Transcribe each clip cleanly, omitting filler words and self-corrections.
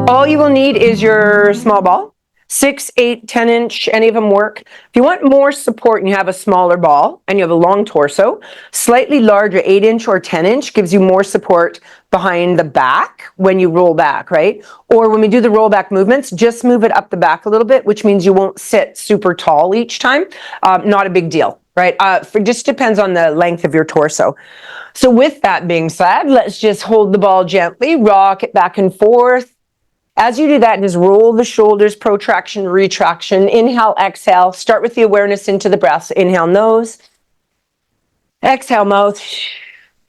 All you will need is your small ball. 6, 8, 10 inch, any of them work. If you want more support and you have a smaller ball and you have a long torso, slightly larger 8 inch or 10 inch gives you more support behind the back when you roll back, right? Or when we do the roll back movements, just move it up the back a little bit, which means you won't sit super tall each time. Not a big deal, right? It just depends on the length of your torso. So with that being said, let's just hold the ball gently, rock it back and forth. As you do that, just roll the shoulders, protraction, retraction, inhale, exhale. Start with the awareness into the breath. So inhale, nose, exhale, mouth,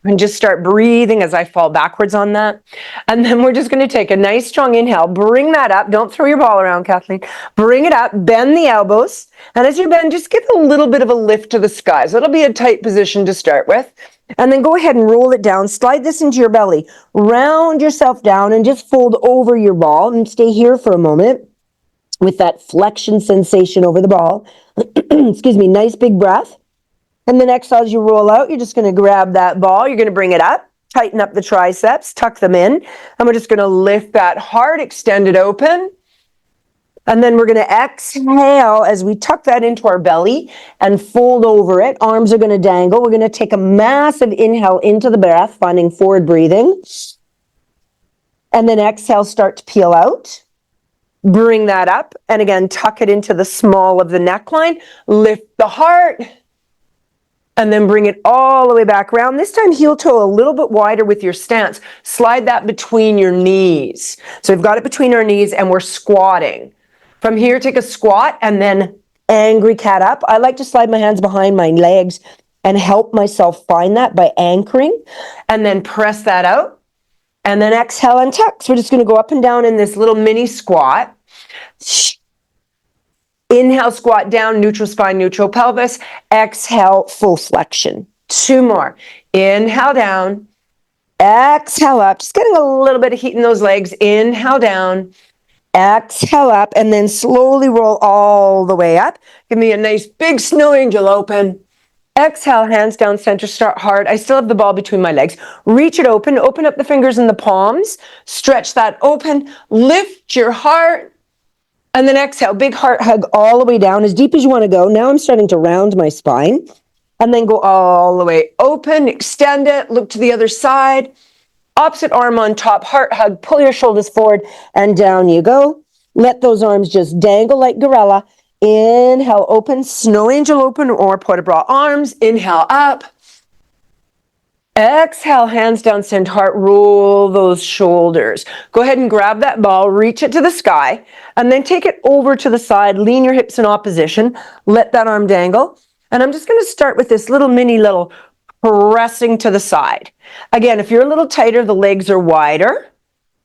and just start breathing as I fall backwards on that. And then we're just going to take a nice strong inhale, bring that up. Don't throw your ball around, Kathleen. Bring it up, bend the elbows. And as you bend, just give a little bit of a lift to the sky. So it'll be a tight position to start with. And then go ahead and roll it down. Slide this into your belly. Round yourself down and just fold over your ball and stay here for a moment with that flexion sensation over the ball. Excuse me, nice big breath. And then exhale as you roll out, you're just going to grab that ball. You're going to bring it up, tighten up the triceps, tuck them in. And we're just going to lift that heart, extend it open. And then we're going to exhale as we tuck that into our belly and fold over it. Arms are going to dangle. We're going to take a massive inhale into the breath, finding forward breathing. And then exhale, start to peel out. Bring that up. And again, tuck it into the small of the neckline. Lift the heart. And then bring it all the way back around. This time, heel toe a little bit wider with your stance. Slide that between your knees. So we've got it between our knees and we're squatting. From here, take a squat and then angry cat up. I like to slide my hands behind my legs and help myself find that by anchoring. And then press that out. And then exhale and tuck. So we're just going to go up and down in this little mini squat. Inhale, squat down, neutral spine, neutral pelvis. Exhale, full flexion. 2 more. Inhale down. Exhale up. Just getting a little bit of heat in those legs. Inhale down. Exhale up. And then slowly roll all the way up. Give me a nice big snow angel open. Exhale, hands down center, start hard. I still have the ball between my legs. Reach it open. Open up the fingers and the palms. Stretch that open. Lift your heart. And then exhale, big heart hug all the way down, as deep as you want to go. Now I'm starting to round my spine. And then go all the way open, extend it, look to the other side. Opposite arm on top, heart hug, pull your shoulders forward, and down you go. Let those arms just dangle like gorilla. Inhale, open, snow angel open, or port de bras arms. Inhale, up. Exhale, hands down, send heart, roll those shoulders. Go ahead and grab that ball, reach it to the sky, and then take it over to the side, lean your hips in opposition, let that arm dangle. And I'm just going to start with this little pressing to the side. Again, if you're a little tighter, the legs are wider.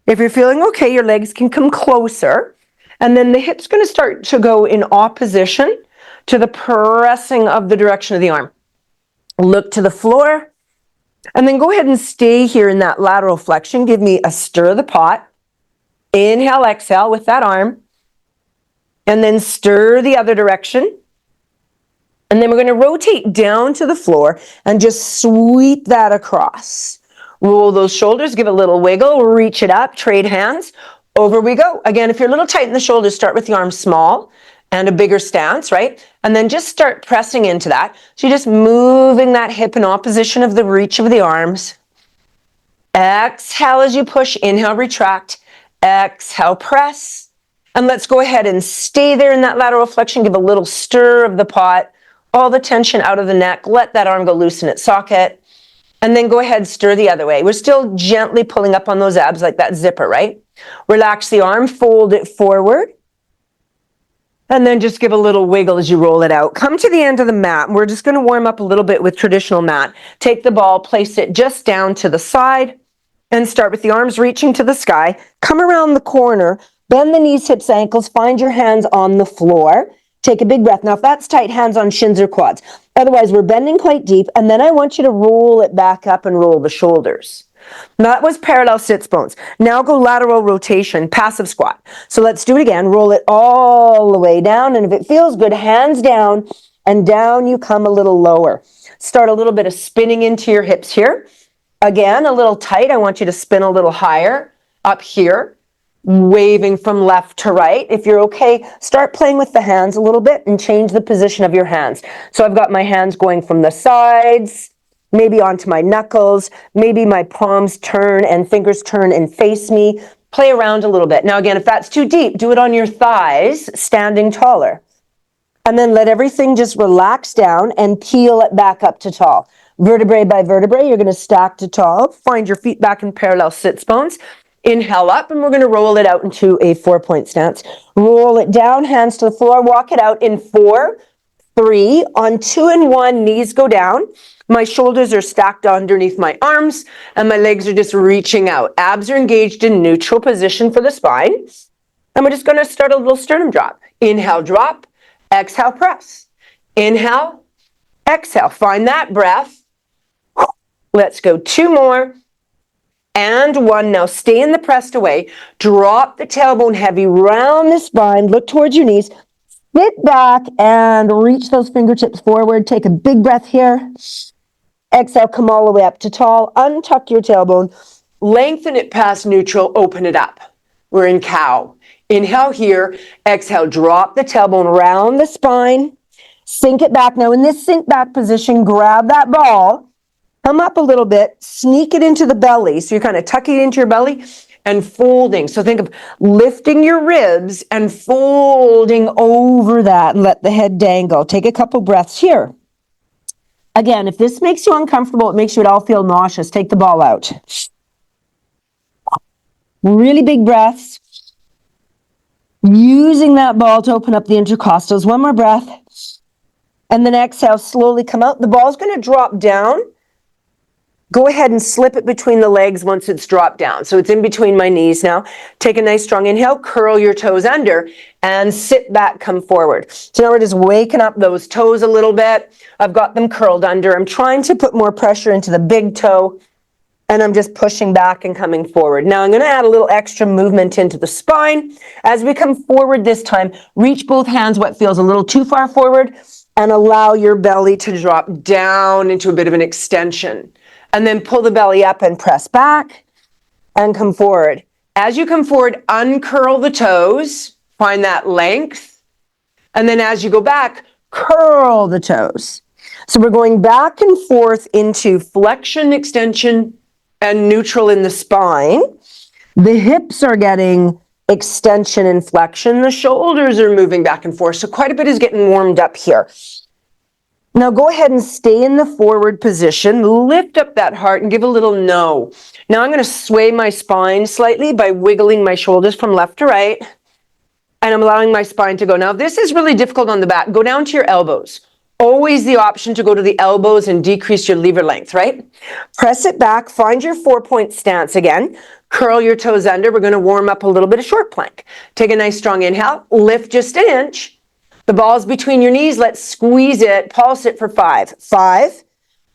If you're feeling okay, your legs can come closer. And then the hip's going to start to go in opposition to the pressing of the direction of the arm. Look to the floor. And then go ahead and stay here in that lateral flexion. Give me a stir of the pot. Inhale, exhale with that arm. And then stir the other direction. And then we're going to rotate down to the floor and just sweep that across. Roll those shoulders, give a little wiggle, reach it up, trade hands. Over we go. Again, if you're a little tight in the shoulders, start with the arms small and a bigger stance, right? And then just start pressing into that. So you're just moving that hip in opposition of the reach of the arms. Exhale as you push. Inhale, retract. Exhale, press. And let's go ahead and stay there in that lateral flexion. Give a little stir of the pot. All the tension out of the neck. Let that arm go loose in its socket. And then go ahead, stir the other way. We're still gently pulling up on those abs like that zipper, right? Relax the arm, fold it forward. And then just give a little wiggle as you roll it out. Come to the end of the mat. We're just going to warm up a little bit with traditional mat. Take the ball, place it just down to the side, and start with the arms reaching to the sky. Come around the corner, bend the knees, hips, ankles, find your hands on the floor. Take a big breath. Now, if that's tight, hands on shins or quads. Otherwise, we're bending quite deep, and then I want you to roll it back up and roll the shoulders. That was parallel sits bones. Now go lateral rotation, passive squat. So let's do it again. Roll it all the way down, and if it feels good, hands down, and down you come a little lower. Start a little bit of spinning into your hips here. Again, a little tight. I want you to spin a little higher up here, waving from left to right. If you're okay, start playing with the hands a little bit and change the position of your hands. So I've got my hands going from the sides, maybe onto my knuckles, maybe my palms turn and fingers turn and face me. Play around a little bit. Now again, if that's too deep, do it on your thighs, standing taller. And then let everything just relax down and peel it back up to tall. Vertebrae by vertebrae, you're going to stack to tall. Find your feet back in parallel sits bones. Inhale up, and we're going to roll it out into a 4-point stance. Roll it down, hands to the floor. Walk it out in 4, 3. On 2 and 1, knees go down. My shoulders are stacked underneath my arms, and my legs are just reaching out. Abs are engaged in neutral position for the spine. And we're just going to start a little sternum drop. Inhale, drop. Exhale, press. Inhale, exhale. Find that breath. Let's go 2 more. And 1. Now stay in the pressed away. Drop the tailbone heavy round the spine. Look towards your knees. Sit back and reach those fingertips forward. Take a big breath here. Exhale, come all the way up to tall. Untuck your tailbone. Lengthen it past neutral. Open it up. We're in cow. Inhale here. Exhale, drop the tailbone round the spine. Sink it back. Now in this sink back position, grab that ball. Come up a little bit, sneak it into the belly. So you're kind of tucking it into your belly and folding. So think of lifting your ribs and folding over that and let the head dangle. Take a couple breaths here. Again, if this makes you uncomfortable, it makes you at all feel nauseous, take the ball out. Really big breaths. Using that ball to open up the intercostals. 1 more breath. And then exhale, slowly come out. The ball's going to drop down. Go ahead and slip it between the legs once it's dropped down. So it's in between my knees now. Take a nice strong inhale, curl your toes under, and sit back, come forward. So now we're just waking up those toes a little bit. I've got them curled under. I'm trying to put more pressure into the big toe, and I'm just pushing back and coming forward. Now I'm going to add a little extra movement into the spine. As we come forward this time, reach both hands what feels a little too far forward, and allow your belly to drop down into a bit of an extension. And then pull the belly up and press back and come forward. As you come forward, uncurl the toes, find that length. And then as you go back, curl the toes. So we're going back and forth into flexion, extension, and neutral in the spine. The hips are getting extension and flexion. The shoulders are moving back and forth. So quite a bit is getting warmed up here. Now go ahead and stay in the forward position. Lift up that heart and give a little no. Now I'm going to sway my spine slightly by wiggling my shoulders from left to right. And I'm allowing my spine to go. Now this is really difficult on the back. Go down to your elbows. Always the option to go to the elbows and decrease your lever length, right? Press it back. Find your 4-point stance again. Curl your toes under. We're going to warm up a little bit of short plank. Take a nice strong inhale. Lift just an inch. The ball's between your knees. Let's squeeze it. Pulse it for 5. 5,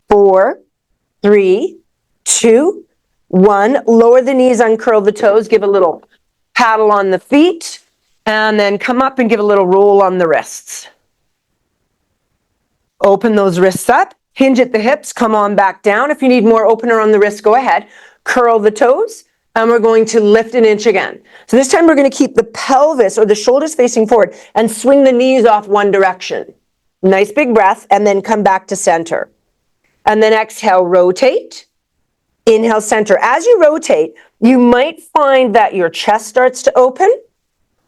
4, 3, 2, 1. Lower the knees, uncurl the toes. Give a little paddle on the feet. And then come up and give a little roll on the wrists. Open those wrists up. Hinge at the hips. Come on back down. If you need more opener on the wrist, go ahead. Curl the toes. And we're going to lift an inch again. So this time we're going to keep the pelvis or the shoulders facing forward and swing the knees off one direction. Nice big breath, and then come back to center. And then exhale, rotate. Inhale, center. As you rotate, you might find that your chest starts to open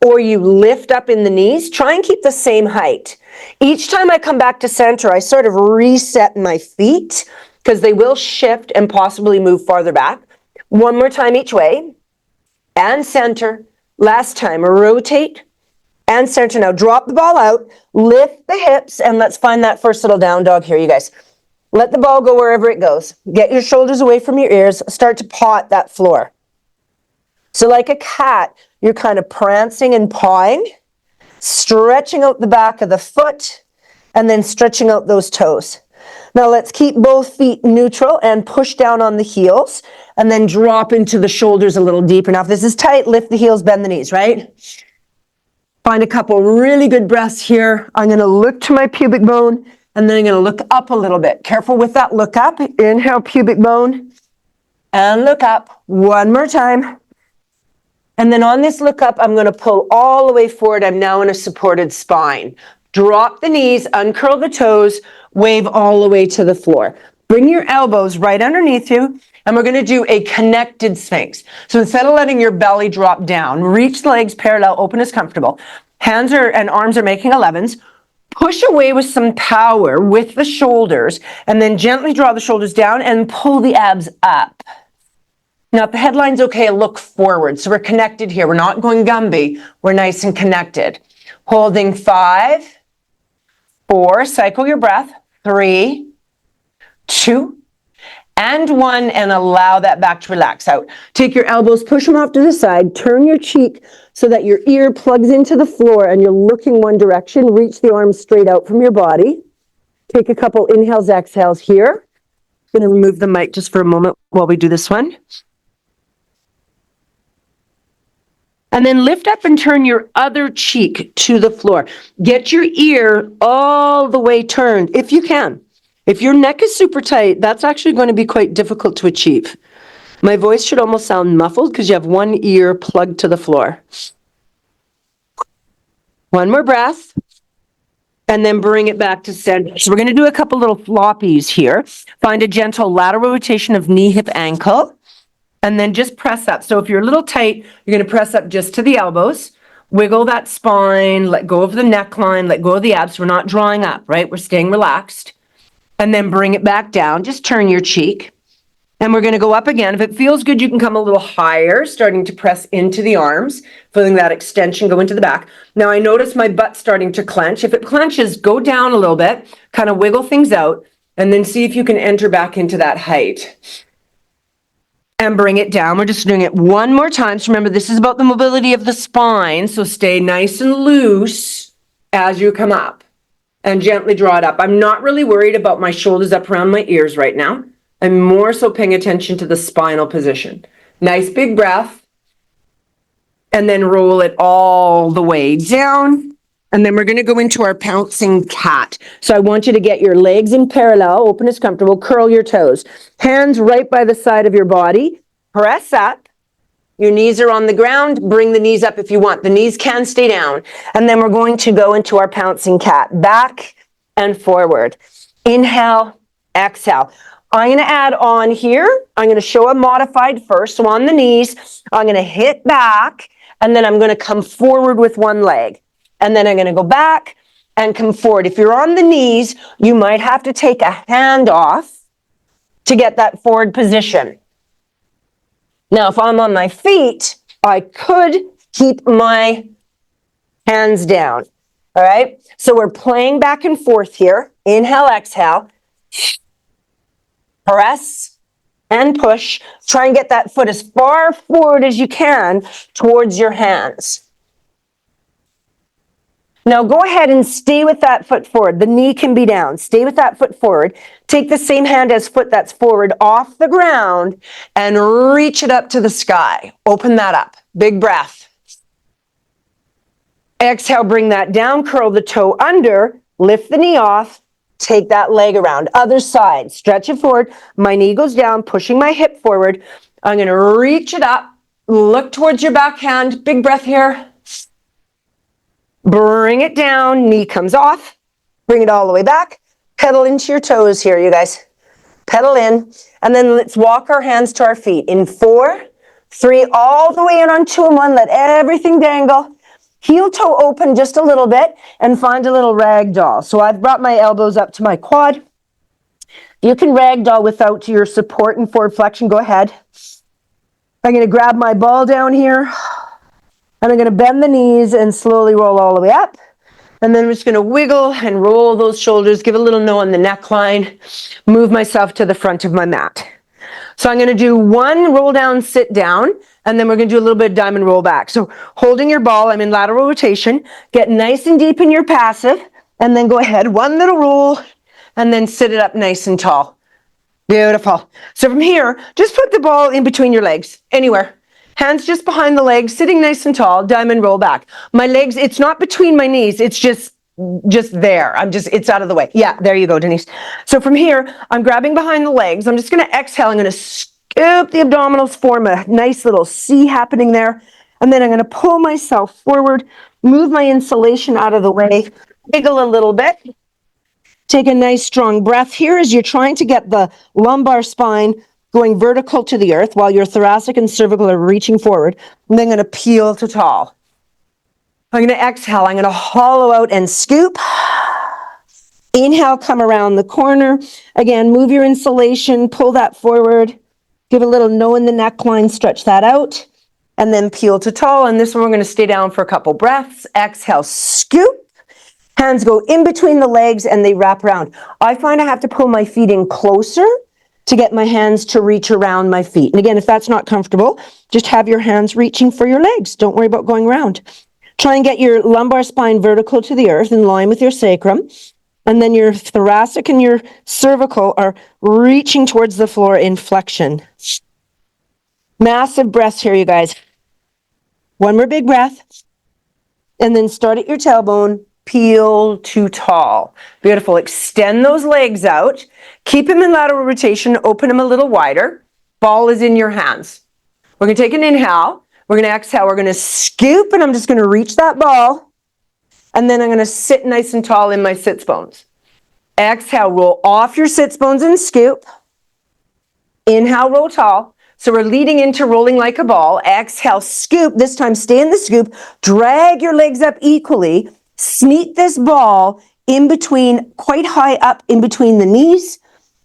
or you lift up in the knees. Try and keep the same height. Each time I come back to center, I sort of reset my feet because they will shift and possibly move farther back. 1 more time each way, and center. Last time, rotate, and center. Now drop the ball out, lift the hips, and let's find that first little down dog here, you guys. Let the ball go wherever it goes. Get your shoulders away from your ears. Start to paw at that floor. So like a cat, you're kind of prancing and pawing. stretching out the back of the foot, and then stretching out those toes. Now let's keep both feet neutral and push down on the heels, and then drop into the shoulders a little deeper. Now if this is tight, lift the heels, bend the knees, right? Find a couple really good breaths here. I'm going to look to my pubic bone, and then I'm going to look up a little bit. Careful with that look up. Inhale, pubic bone, and look up. One more time. And then on this look up, I'm going to pull all the way forward. I'm now in a supported spine. Drop the knees, uncurl the toes, wave all the way to the floor. Bring your elbows right underneath you, and we're going to do a connected sphinx. So instead of letting your belly drop down, reach the legs parallel, open as comfortable. Hands and arms are making 11s. Push away with some power with the shoulders, and then gently draw the shoulders down and pull the abs up. Now, if the headline's okay, look forward. So we're connected here. We're not going Gumby. We're nice and connected. Holding 5, 4, cycle your breath, 3, 2, and 1, and allow that back to relax out. Take your elbows, push them off to the side, turn your cheek so that your ear plugs into the floor and you're looking one direction. Reach the arms straight out from your body. Take a couple inhales, exhales here. I'm going to remove the mic just for a moment while we do this one. And then lift up and turn your other cheek to the floor. Get your ear all the way turned, if you can. If your neck is super tight, that's actually going to be quite difficult to achieve. My voice should almost sound muffled because you have one ear plugged to the floor. One more breath. And then bring it back to center. So we're going to do a couple little floppies here. Find a gentle lateral rotation of knee, hip, ankle. And then just press up. So if you're a little tight, you're going to press up just to the elbows. Wiggle that spine, let go of the neckline, let go of the abs. We're not drawing up, right? We're staying relaxed. And then bring it back down. Just turn your cheek. And we're going to go up again. If it feels good, you can come a little higher, starting to press into the arms, feeling that extension go into the back. Now I notice my butt starting to clench. If it clenches, go down a little bit, kind of wiggle things out, and then see if you can enter back into that height. And bring it down. We're just doing it one more time. So remember, this is about the mobility of the spine. So stay nice and loose as you come up and gently draw it up. I'm not really worried about my shoulders up around my ears right now. I'm more so paying attention to the spinal position. Nice big breath. And then roll it all the way down. And then we're going to go into our pouncing cat. So I want you to get your legs in parallel, open as comfortable, curl your toes. Hands right by the side of your body. Press up. Your knees are on the ground. Bring the knees up if you want. The knees can stay down. And then we're going to go into our pouncing cat. Back and forward. Inhale, exhale. I'm going to add on here. I'm going to show a modified first. So on the knees, I'm going to hit back. And then I'm going to come forward with one leg. And then I'm going to go back and come forward. If you're on the knees, you might have to take a hand off to get that forward position. Now, if I'm on my feet, I could keep my hands down. All right? So we're playing back and forth here. Inhale, exhale. Press and push. Try and get that foot as far forward as you can towards your hands. Now go ahead and stay with that foot forward. The knee can be down. Stay with that foot forward. Take the same hand as foot that's forward off the ground and reach it up to the sky. Open that up. Big breath. Exhale, bring that down. Curl the toe under. Lift the knee off. Take that leg around. Other side. Stretch it forward. My knee goes down, pushing my hip forward. I'm going to reach it up. Look towards your back hand. Big breath here. Bring it down, knee comes off, bring it all the way back, pedal into your toes here, you guys. Pedal in, and then let's walk our hands to our feet. In 4, 3, all the way in on 2 and 1, let everything dangle. Heel toe open just a little bit, and find a little ragdoll. So I've brought my elbows up to my quad. You can ragdoll without your support and forward flexion, go ahead. I'm going to grab my ball down here. And I'm going to bend the knees and slowly roll all the way up. And then I'm just going to wiggle and roll those shoulders, give a little no on the neckline, move myself to the front of my mat. So I'm going to do 1 roll down, sit down, and then we're going to do a little bit of diamond roll back. So holding your ball, I'm in lateral rotation, get nice and deep in your passive, and then go ahead, one little roll, and then sit it up nice and tall. Beautiful. So from here, just put the ball in between your legs, anywhere. Hands just behind the legs, sitting nice and tall, diamond roll back. My legs, it's not between my knees, it's just there. It's out of the way. Yeah, there you go, Denise. So from here, I'm grabbing behind the legs. I'm just going to exhale. I'm going to scoop the abdominals, form a nice little C happening there. And then I'm going to pull myself forward, move my insulation out of the way, wiggle a little bit. Take a nice strong breath here as you're trying to get the lumbar spine going vertical to the earth while your thoracic and cervical are reaching forward. And then I'm going to peel to tall. I'm going to exhale. I'm going to hollow out and scoop. Inhale, come around the corner. Again, move your insulation, pull that forward. Give a little no in the neckline, stretch that out. And then peel to tall. And this one we're going to stay down for a couple breaths. Exhale, scoop. Hands go in between the legs and they wrap around. I find I have to pull my feet in closer to get my hands to reach around my feet. And again, if that's not comfortable, just have your hands reaching for your legs. Don't worry about going around. Try and get your lumbar spine vertical to the earth in line with your sacrum. And then your thoracic and your cervical are reaching towards the floor in flexion. Massive breaths here, you guys. One more big breath. And then start at your tailbone. Peel to tall. Beautiful. Extend those legs out. Keep them in lateral rotation. Open them a little wider. Ball is in your hands. We're going to take an inhale. We're going to exhale. We're going to scoop, and I'm just going to reach that ball. And then I'm going to sit nice and tall in my sits bones. Exhale. Roll off your sits bones and scoop. Inhale, roll tall. So we're leading into rolling like a ball. Exhale, scoop. This time, stay in the scoop. Drag your legs up equally. Sneak this ball in between, quite high up in between the knees,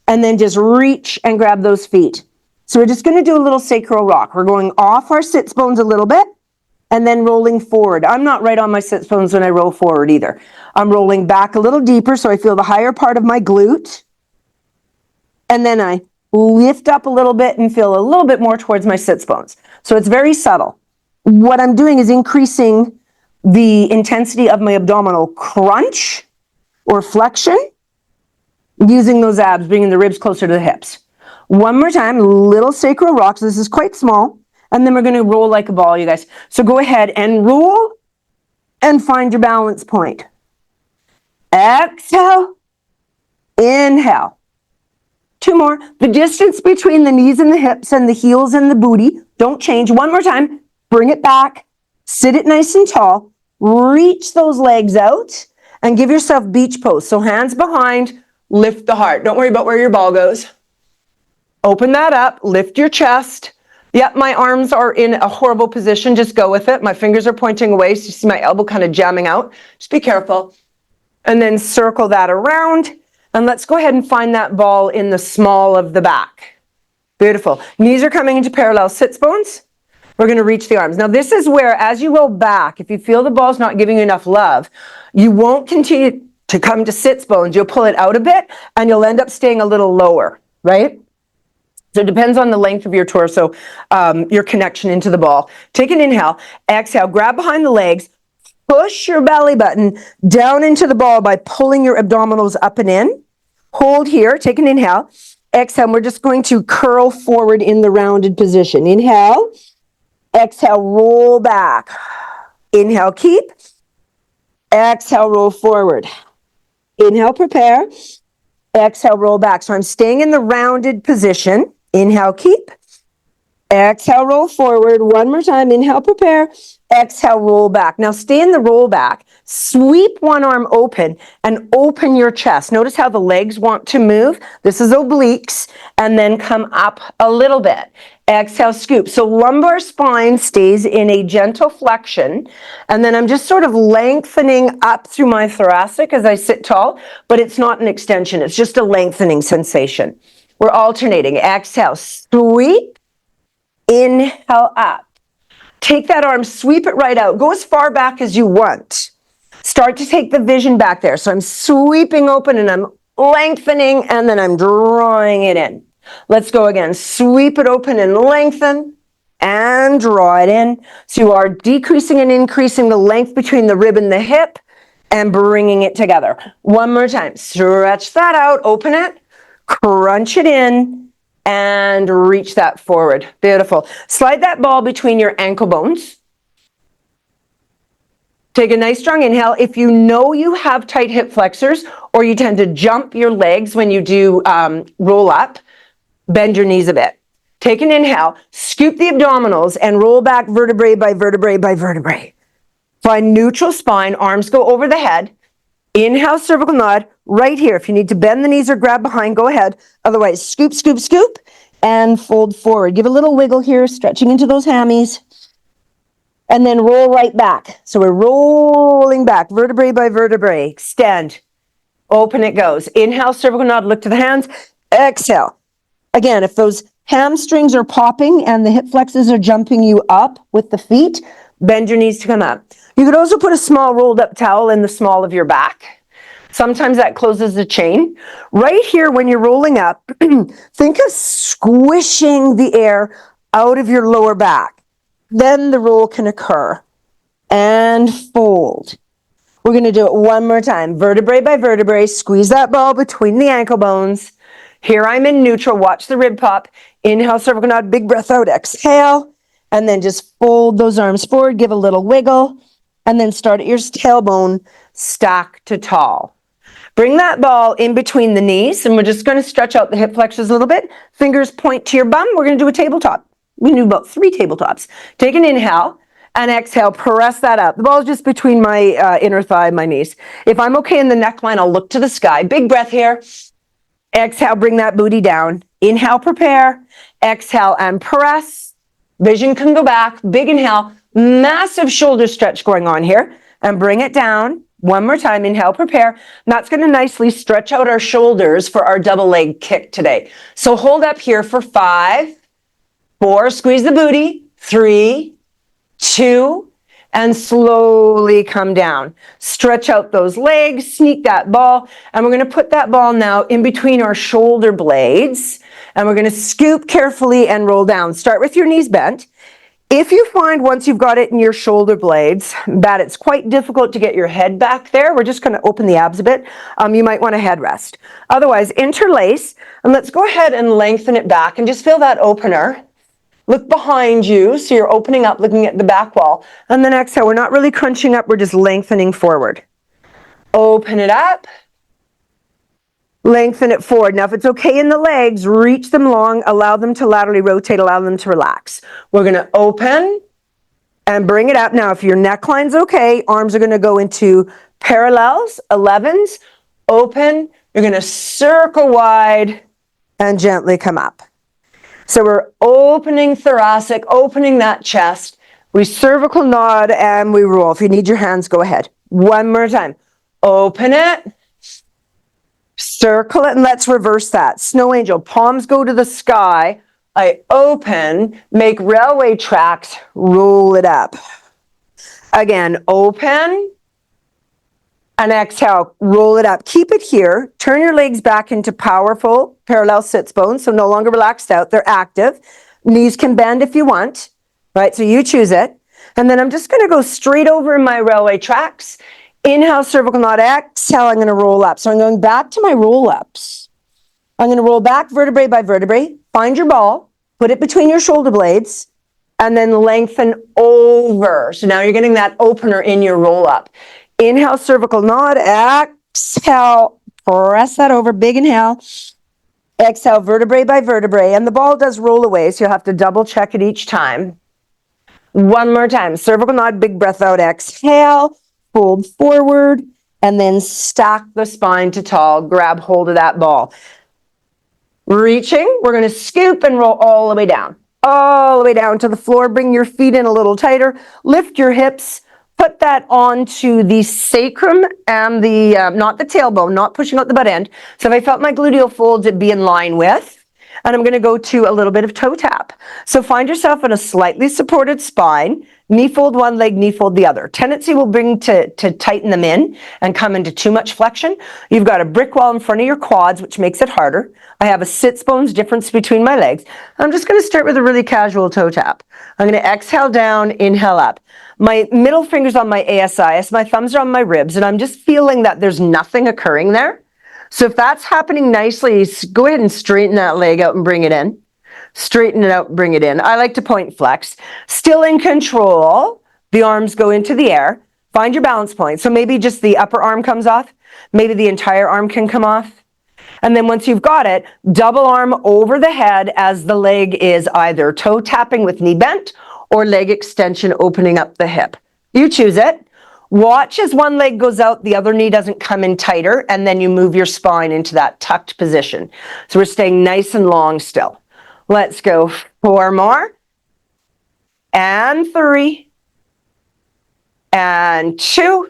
and then just reach and grab those feet. So we're just going to do a little sacral rock. We're going off our sits bones a little bit and then rolling forward. I'm not right on my sits bones when I roll forward either. I'm rolling back a little deeper so I feel the higher part of my glute. And then I lift up a little bit and feel a little bit more towards my sits bones. So it's very subtle. What I'm doing is increasing the intensity of my abdominal crunch or flexion, using those abs, bringing the ribs closer to the hips. One more time, little sacral rocks. This is quite small. And then we're going to roll like a ball, you guys. So go ahead and roll and find your balance point. Exhale. Inhale. Two more. The distance between the knees and the hips and the heels and the booty, don't change. One more time. Bring it back. Sit it nice and tall. Reach those legs out and give yourself beach pose. So hands behind, lift the heart. Don't worry about where your ball goes. Open that up, lift your chest. Yep, my arms are in a horrible position. Just go with it. My fingers are pointing away, so you see my elbow kind of jamming out. Just be careful. And then circle that around. And let's go ahead and find that ball in the small of the back. Beautiful. Knees are coming into parallel sits bones. We're going to reach the arms. Now this is where, as you roll back, if you feel the ball's not giving you enough love, you won't continue to come to sits bones. You'll pull it out a bit and you'll end up staying a little lower, right? So it depends on the length of your torso, your connection into the ball. Take an inhale, exhale, grab behind the legs, push your belly button down into the ball by pulling your abdominals up and in. Hold here, take an inhale, exhale. We're just going to curl forward in the rounded position. Inhale. Exhale, roll back. Inhale, keep. Exhale, roll forward. Inhale, prepare. Exhale, roll back. So I'm staying in the rounded position. Inhale, keep. Exhale, roll forward. One more time. Inhale, prepare. Exhale, roll back. Now stay in the roll back. Sweep one arm open and open your chest. Notice how the legs want to move. This is obliques. And then come up a little bit. Exhale, scoop. So lumbar spine stays in a gentle flexion. And then I'm just sort of lengthening up through my thoracic as I sit tall. But it's not an extension. It's just a lengthening sensation. We're alternating. Exhale, sweep. Inhale, up. Take that arm, sweep it right out. Go as far back as you want. Start to take the vision back there. So I'm sweeping open and I'm lengthening and then I'm drawing it in. Let's go again. Sweep it open and lengthen and draw it in. So you are decreasing and increasing the length between the rib and the hip and bringing it together. One more time. Stretch that out, open it, crunch it in, and reach that forward. Beautiful. Slide that ball between your ankle bones. Take a nice strong inhale. If you know you have tight hip flexors or you tend to jump your legs when you do roll up, bend your knees a bit. Take an inhale, scoop the abdominals and roll back vertebrae by vertebrae by vertebrae. Find neutral spine, arms go over the head. Inhale, cervical nod, right here. If you need to bend the knees or grab behind, go ahead. Otherwise, scoop, scoop, scoop, and fold forward. Give a little wiggle here, stretching into those hammies. And then roll right back. So we're rolling back, vertebrae by vertebrae. Extend. Open it goes. Inhale, cervical nod, look to the hands. Exhale. Again, if those hamstrings are popping and the hip flexors are jumping you up with the feet, bend your knees to come up. You could also put a small rolled up towel in the small of your back. Sometimes that closes the chain. Right here, when you're rolling up, think of squishing the air out of your lower back. Then the roll can occur. And fold. We're going to do it one more time. Vertebrae by vertebrae. Squeeze that ball between the ankle bones. Here I'm in neutral. Watch the rib pop. Inhale, cervical nod, big breath out. Exhale. And then just fold those arms forward. Give a little wiggle. And then start at your tailbone, stack to tall. Bring that ball in between the knees. And we're just going to stretch out the hip flexors a little bit. Fingers point to your bum. We're going to do a tabletop. We can do about 3 tabletops. Take an inhale. And exhale, press that up. The ball is just between my inner thigh and my knees. If I'm okay in the neckline, I'll look to the sky. Big breath here. Exhale, bring that booty down. Inhale, prepare. Exhale and press. Vision can go back. Big inhale. Massive shoulder stretch going on here. And bring it down. One more time. Inhale, prepare. And that's going to nicely stretch out our shoulders for our double leg kick today. So hold up here for 5, 4. Squeeze the booty. 3, 2, and slowly come down. Stretch out those legs, sneak that ball, and we're going to put that ball now in between our shoulder blades, and we're going to scoop carefully and roll down. Start with your knees bent. If you find once you've got it in your shoulder blades that it's quite difficult to get your head back there, we're just going to open the abs a bit. You might want a headrest. Otherwise, interlace, and let's go ahead and lengthen it back and just feel that opener. Look behind you, so you're opening up, looking at the back wall. And then exhale, we're not really crunching up, we're just lengthening forward. Open it up. Lengthen it forward. Now, if it's okay in the legs, reach them long, allow them to laterally rotate, allow them to relax. We're going to open and bring it up. Now, if your neckline's okay, arms are going to go into parallels, 11s, open. You're going to circle wide and gently come up. So we're opening thoracic, opening that chest. We cervical nod and we roll. If you need your hands, go ahead. One more time. Open it. Circle it, and let's reverse that. Snow angel, palms go to the sky. I open, make railway tracks, roll it up. Again, open. And exhale, roll it up. Keep it here. Turn your legs back into powerful parallel sits bones, so no longer relaxed out. They're active. Knees can bend if you want, right? So you choose it. And then I'm just going to go straight over in my railway tracks. Inhale, cervical nod. Exhale, I'm going to roll up. So I'm going back to my roll-ups. I'm going to roll back vertebrae by vertebrae. Find your ball. Put it between your shoulder blades. And then lengthen over. So now you're getting that opener in your roll-up. Inhale, cervical nod. Exhale, press that over. Big inhale. Exhale, vertebrae by vertebrae. And the ball does roll away, so you'll have to double check it each time. One more time. Cervical nod, big breath out. Exhale, fold forward, and then stack the spine to tall. Grab hold of that ball. Reaching, we're going to scoop and roll all the way down. All the way down to the floor. Bring your feet in a little tighter. Lift your hips. Put that onto the sacrum and the, not the tailbone, not pushing out the butt end. So if I felt my gluteal folds, it'd be in line with. and I'm going to go to a little bit of toe tap. So find yourself in a slightly supported spine, knee fold one leg, knee fold the other. Tendency will bring to tighten them in and come into too much flexion. You've got a brick wall in front of your quads, which makes it harder. I have a sits bones difference between my legs. I'm just going to start with a really casual toe tap. I'm going to exhale down, inhale up. My middle finger's on my ASIS, my thumbs are on my ribs, and I'm just feeling that there's nothing occurring there. So if that's happening nicely, go ahead and straighten that leg out and bring it in. Straighten it out, bring it in. I like to point flex. Still in control. The arms go into the air. Find your balance point. So maybe just the upper arm comes off. Maybe the entire arm can come off. And then once you've got it, double arm over the head as the leg is either toe tapping with knee bent or leg extension opening up the hip. You choose it. Watch as one leg goes out, the other knee doesn't come in tighter, and then you move your spine into that tucked position. So we're staying nice and long still. Let's go 4 more, and 3, and 2,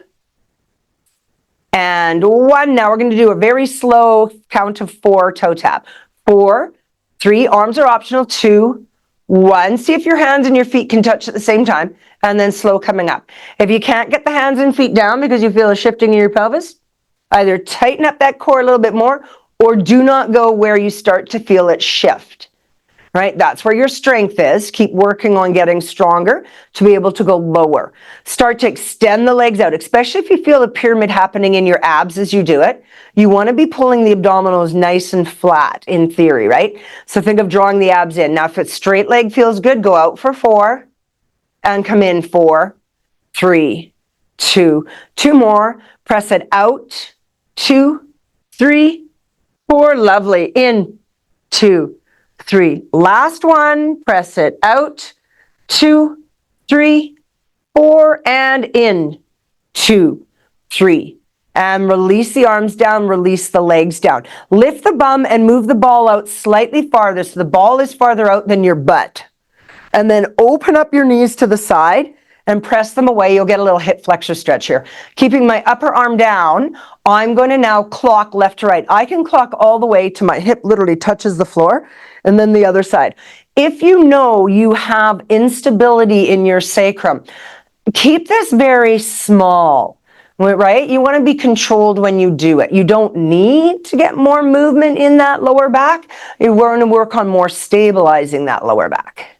and 1. Now we're going to do a very slow count of 4 toe tap. 4, 3, arms are optional, 2, 1. See if your hands and your feet can touch at the same time, and then slow coming up. If you can't get the hands and feet down because you feel a shifting in your pelvis, either tighten up that core a little bit more, or do not go where you start to feel it shift. Right? That's where your strength is. Keep working on getting stronger to be able to go lower. Start to extend the legs out, especially if you feel a pyramid happening in your abs as you do it. You want to be pulling the abdominals nice and flat in theory, right? So think of drawing the abs in. Now, if it's straight leg feels good, go out for 4 and come in 4, 3, 2. 2 more. Press it out. 2, 3, 4. Lovely. In. 2, 3. Last one. Press it out. 2, 3, 4, and in. 2, 3. And release the arms down, release the legs down. Lift the bum and move the ball out slightly farther so the ball is farther out than your butt. And then open up your knees to the side and press them away. You'll get a little hip flexor stretch here. Keeping my upper arm down, I'm going to now clock left to right. I can clock all the way to my hip literally touches the floor, and then the other side. If you know you have instability in your sacrum, keep this very small, right? You want to be controlled when you do it. You don't need to get more movement in that lower back. You want to work on more stabilizing that lower back.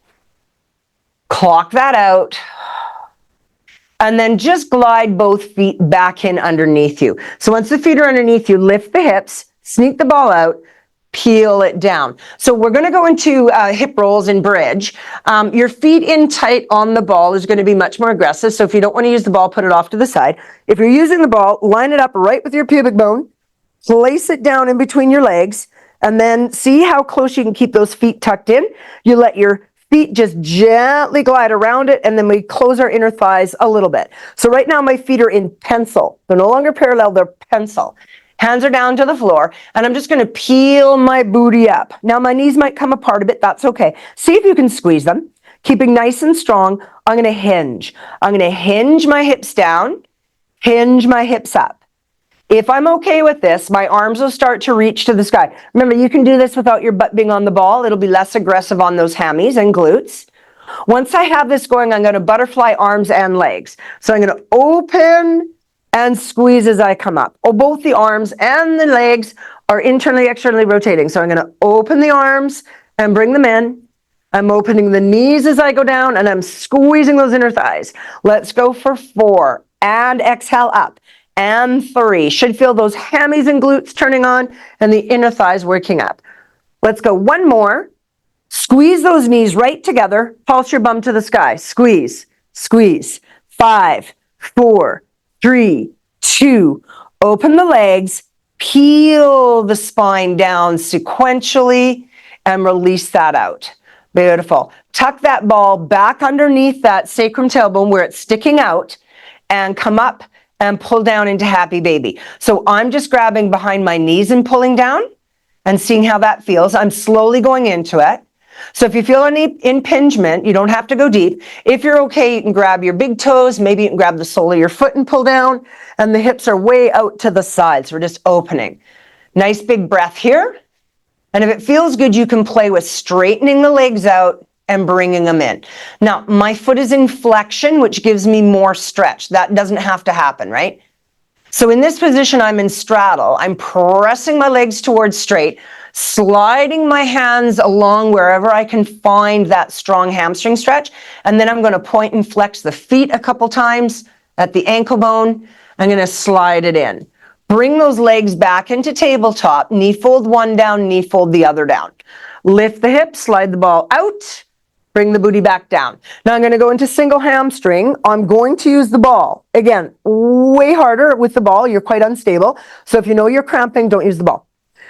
Clock that out. And then just glide both feet back in underneath you. So once the feet are underneath you, lift the hips, sneak the ball out, peel it down. So we're going to go into hip rolls and bridge. Your feet in tight on the ball is going to be much more aggressive. So if you don't want to use the ball, put it off to the side. If you're using the ball, line it up right with your pubic bone, place it down in between your legs, and then see how close you can keep those feet tucked in. You let your feet just gently glide around it, and then we close our inner thighs a little bit. So right now my feet are in pencil. They're no longer parallel, they're pencil. Hands are down to the floor, and I'm just going to peel my booty up. Now my knees might come apart a bit, that's okay. See if you can squeeze them. Keeping nice and strong, I'm going to hinge. I'm going to hinge my hips down, hinge my hips up. If I'm okay with this, my arms will start to reach to the sky. Remember, you can do this without your butt being on the ball. It'll be less aggressive on those hammies and glutes. Once I have this going, I'm going to butterfly arms and legs. So I'm going to open and squeeze as I come up. Oh, both the arms and the legs are internally, externally rotating. So I'm going to open the arms and bring them in. I'm opening the knees as I go down, and I'm squeezing those inner thighs. Let's go for 4. And exhale up. And 3. Should feel those hammies and glutes turning on and the inner thighs working up. Let's go 1 more. Squeeze those knees right together. Pulse your bum to the sky. Squeeze, squeeze. 5, 4, 3, 2. Open the legs. Peel the spine down sequentially and release that out. Beautiful. Tuck that ball back underneath that sacrum tailbone where it's sticking out and come up and pull down into happy baby. So I'm just grabbing behind my knees and pulling down and seeing how that feels. I'm slowly going into it. So if you feel any impingement, you don't have to go deep. If you're okay, you can grab your big toes. Maybe you can grab the sole of your foot and pull down. And the hips are way out to the side. So we're just opening. Nice big breath here. And if it feels good, you can play with straightening the legs out and bringing them in. Now, my foot is in flexion, which gives me more stretch. That doesn't have to happen, right? So in this position, I'm in straddle. I'm pressing my legs towards straight, sliding my hands along wherever I can find that strong hamstring stretch. And then I'm going to point and flex the feet a couple times at the ankle bone. I'm going to slide it in. Bring those legs back into tabletop. Knee fold one down, knee fold the other down. Lift the hips, slide the ball out. Bring the booty back down. Now I'm going to go into single hamstring. I'm going to use the ball. Again, way harder with the ball. You're quite unstable. So if you know you're cramping, don't use the ball.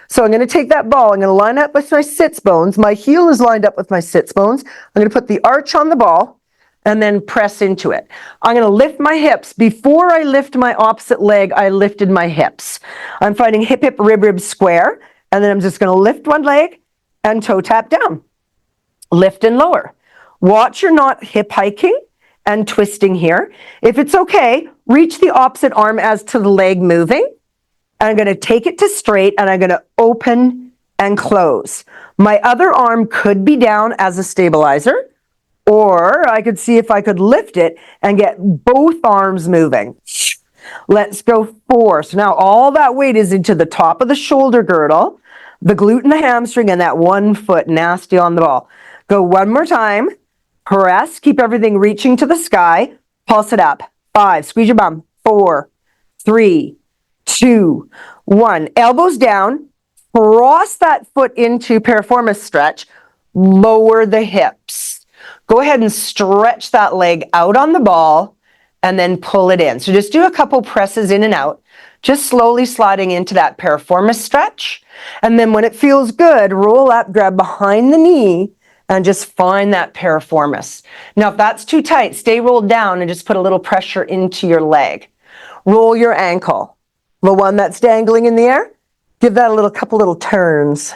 So I'm going to take that ball. I'm going to line up with my sits bones. My heel is lined up with my sits bones. I'm going to put the arch on the ball and then press into it. I'm going to lift my hips. Before I lift my opposite leg, I lifted my hips. I'm finding hip, hip, rib, rib square. And then I'm just going to lift one leg and toe tap down. Lift and lower. Watch you're not hip hiking and twisting here. If it's okay, reach the opposite arm as to the leg moving. And I'm going to take it to straight and I'm going to open and close. My other arm could be down as a stabilizer, or I could see if I could lift it and get both arms moving. Let's go 4. So now all that weight is into the top of the shoulder girdle, the glute and the hamstring, and that one foot nasty on the ball. Go one more time. Press. Keep everything reaching to the sky. Pulse it up. 5. Squeeze your bum. 4, 3, 2, 1. Elbows down. Cross that foot into piriformis stretch. Lower the hips. Go ahead and stretch that leg out on the ball and then pull it in. So just do a couple presses in and out. Just slowly sliding into that piriformis stretch. And then when it feels good, roll up, grab behind the knee, and just find that piriformis. Now, if that's too tight, stay rolled down and just put a little pressure into your leg. Roll your ankle. The one that's dangling in the air, give that a couple little turns.